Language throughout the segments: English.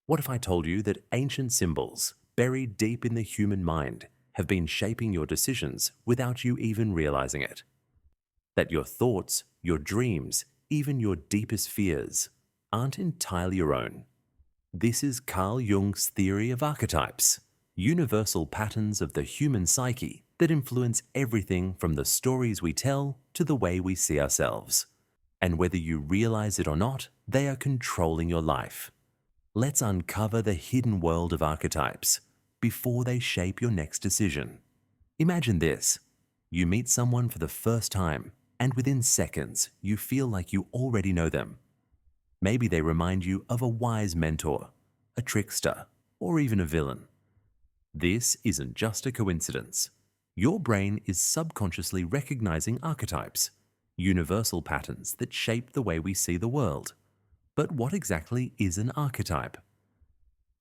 What if I told you that ancient symbols, buried deep in the human mind, have been shaping your decisions without you even realizing it? That your thoughts, your dreams, even your deepest fears aren't entirely your own. This is Carl Jung's theory of archetypes, universal patterns of the human psyche that influence everything from the stories we tell to the way we see ourselves. And whether you realize it or not, they are controlling your life. Let's uncover the hidden world of archetypes before they shape your next decision. Imagine this. You meet someone for the first time, and within seconds, you feel like you already know them. Maybe they remind you of a wise mentor, a trickster, or even a villain. This isn't just a coincidence. Your brain is subconsciously recognizing archetypes, universal patterns that shape the way we see the world. But what exactly is an archetype?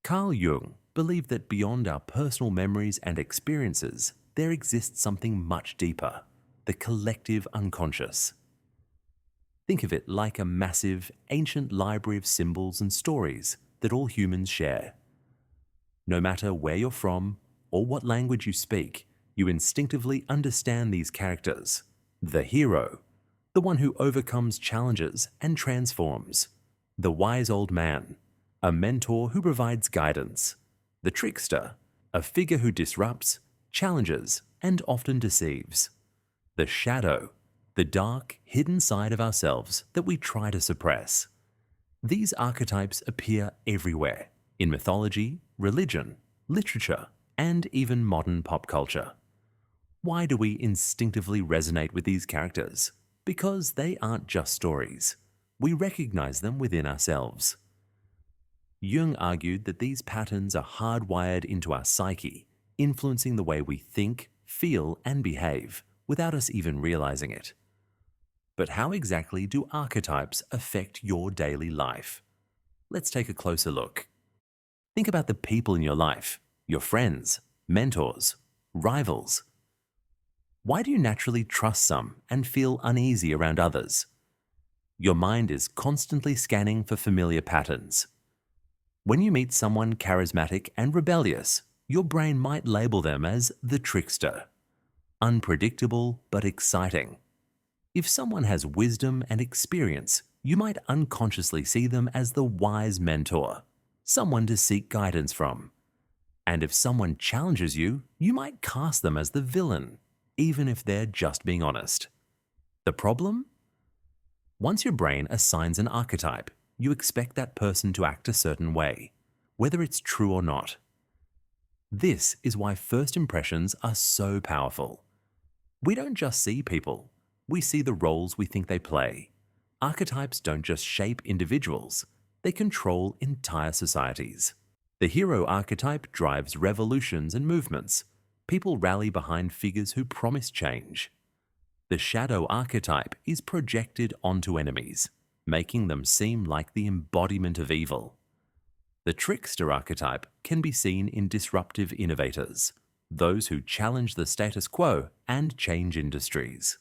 Carl Jung believed that beyond our personal memories and experiences, there exists something much deeper, the collective unconscious. Think of it like a massive, ancient library of symbols and stories that all humans share. No matter where you're from or what language you speak, you instinctively understand these characters. The hero, the one who overcomes challenges and transforms. The wise old man, a mentor who provides guidance. The trickster, a figure who disrupts, challenges, and often deceives. The shadow, the dark, hidden side of ourselves that we try to suppress. These archetypes appear everywhere, in mythology, religion, literature, and even modern pop culture. Why do we instinctively resonate with these characters? Because they aren't just stories. We recognize them within ourselves. Jung argued that these patterns are hardwired into our psyche, influencing the way we think, feel, and behave without us even realizing it. But how exactly do archetypes affect your daily life? Let's take a closer look. Think about the people in your life, your friends, mentors, rivals. Why do you naturally trust some and feel uneasy around others? Your mind is constantly scanning for familiar patterns. When you meet someone charismatic and rebellious, your brain might label them as the trickster. Unpredictable but exciting. If someone has wisdom and experience, you might unconsciously see them as the wise mentor, someone to seek guidance from. And if someone challenges you, you might cast them as the villain, even if they're just being honest. The problem? Once your brain assigns an archetype, you expect that person to act a certain way, whether it's true or not. This is why first impressions are so powerful. We don't just see people, we see the roles we think they play. Archetypes don't just shape individuals, they control entire societies. The hero archetype drives revolutions and movements. People rally behind figures who promise change. The shadow archetype is projected onto enemies, making them seem like the embodiment of evil. The trickster archetype can be seen in disruptive innovators, those who challenge the status quo and change industries.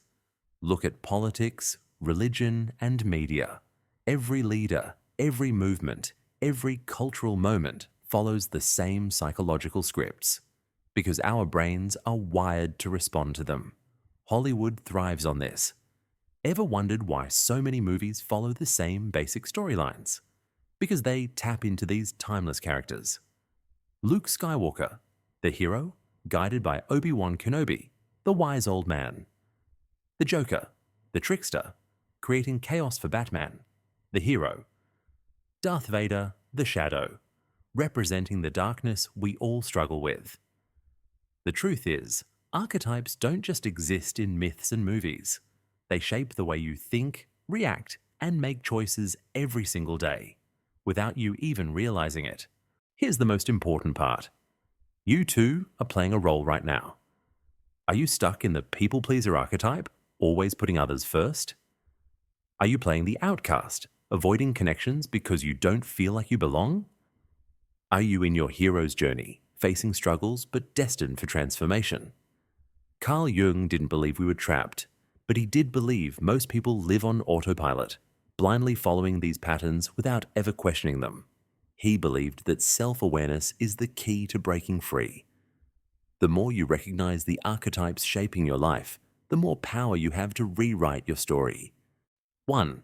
Look at politics, religion, and media. Every leader, every movement, every cultural moment follows the same psychological scripts, because our brains are wired to respond to them. Hollywood thrives on this. Ever wondered why so many movies follow the same basic storylines? Because they tap into these timeless characters. Luke Skywalker, the hero, guided by Obi-Wan Kenobi, the wise old man. The Joker, the trickster, creating chaos for Batman, the hero. Darth Vader, the shadow, representing the darkness we all struggle with. The truth is, archetypes don't just exist in myths and movies. They shape the way you think, react, and make choices every single day, without you even realizing it. Here's the most important part. You too are playing a role right now. Are you stuck in the people-pleaser archetype, always putting others first? Are you playing the outcast, avoiding connections because you don't feel like you belong? Are you in your hero's journey, facing struggles but destined for transformation? Carl Jung didn't believe we were trapped, but he did believe most people live on autopilot, blindly following these patterns without ever questioning them. He believed that self-awareness is the key to breaking free. The more you recognize the archetypes shaping your life, the more power you have to rewrite your story. 1.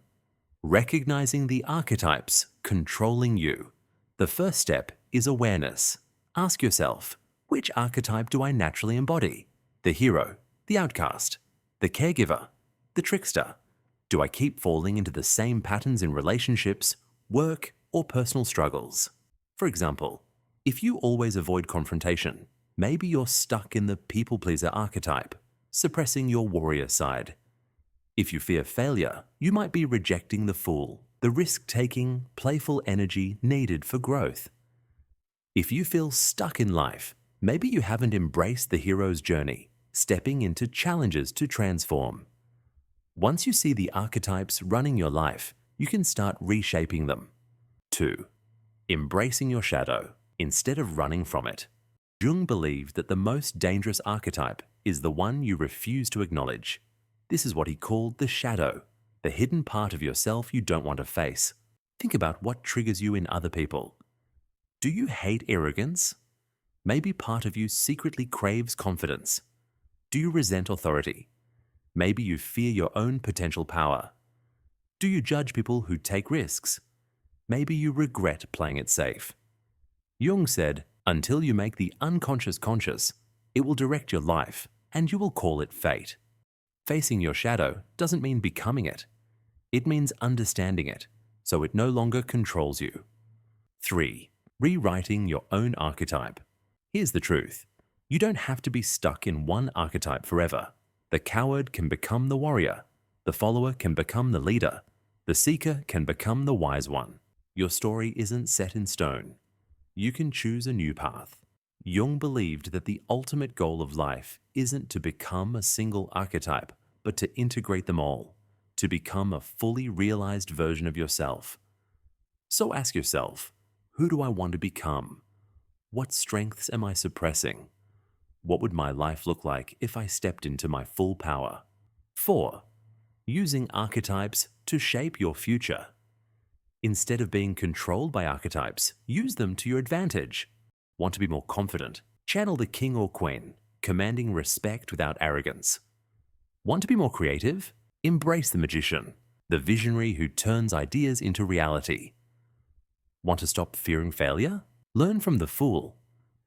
Recognizing the archetypes controlling you. The first step is awareness. Ask yourself, which archetype do I naturally embody? The hero, the outcast, the caregiver, the trickster. Do I keep falling into the same patterns in relationships, work, or personal struggles? For example, if you always avoid confrontation, maybe you're stuck in the people-pleaser archetype, suppressing your warrior side. If you fear failure, you might be rejecting the fool, the risk-taking, playful energy needed for growth. If you feel stuck in life, maybe you haven't embraced the hero's journey, stepping into challenges to transform. Once you see the archetypes running your life, you can start reshaping them. 2. Embracing your shadow instead of running from it. Jung believed that the most dangerous archetype is the one you refuse to acknowledge. This is what he called the shadow, the hidden part of yourself you don't want to face. Think about what triggers you in other people. Do you hate arrogance? Maybe part of you secretly craves confidence. Do you resent authority? Maybe you fear your own potential power. Do you judge people who take risks? Maybe you regret playing it safe. Jung said, until you make the unconscious conscious, it will direct your life, and you will call it fate. Facing your shadow doesn't mean becoming it. It means understanding it, so it no longer controls you. 3. Rewriting your own archetype. Here's the truth. You don't have to be stuck in one archetype forever. The coward can become the warrior. The follower can become the leader. The seeker can become the wise one. Your story isn't set in stone. You can choose a new path. Jung believed that the ultimate goal of life isn't to become a single archetype, but to integrate them all, to become a fully realized version of yourself. So ask yourself, who do I want to become? What strengths am I suppressing? What would my life look like if I stepped into my full power? 4. Using archetypes to shape your future. Instead of being controlled by archetypes, use them to your advantage. Want to be more confident? Channel the king or queen, commanding respect without arrogance. Want to be more creative? Embrace the magician, the visionary who turns ideas into reality. Want to stop fearing failure? Learn from the fool,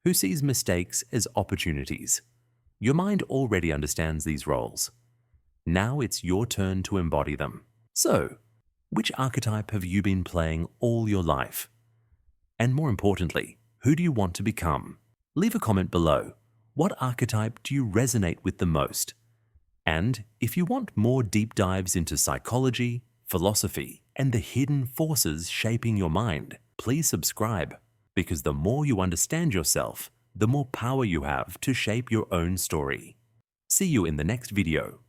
who sees mistakes as opportunities. Your mind already understands these roles. Now it's your turn to embody them. So, which archetype have you been playing all your life? And more importantly, who do you want to become? Leave a comment below. What archetype do you resonate with the most? And if you want more deep dives into psychology, philosophy, and the hidden forces shaping your mind, please subscribe, because the more you understand yourself, the more power you have to shape your own story. See you in the next video.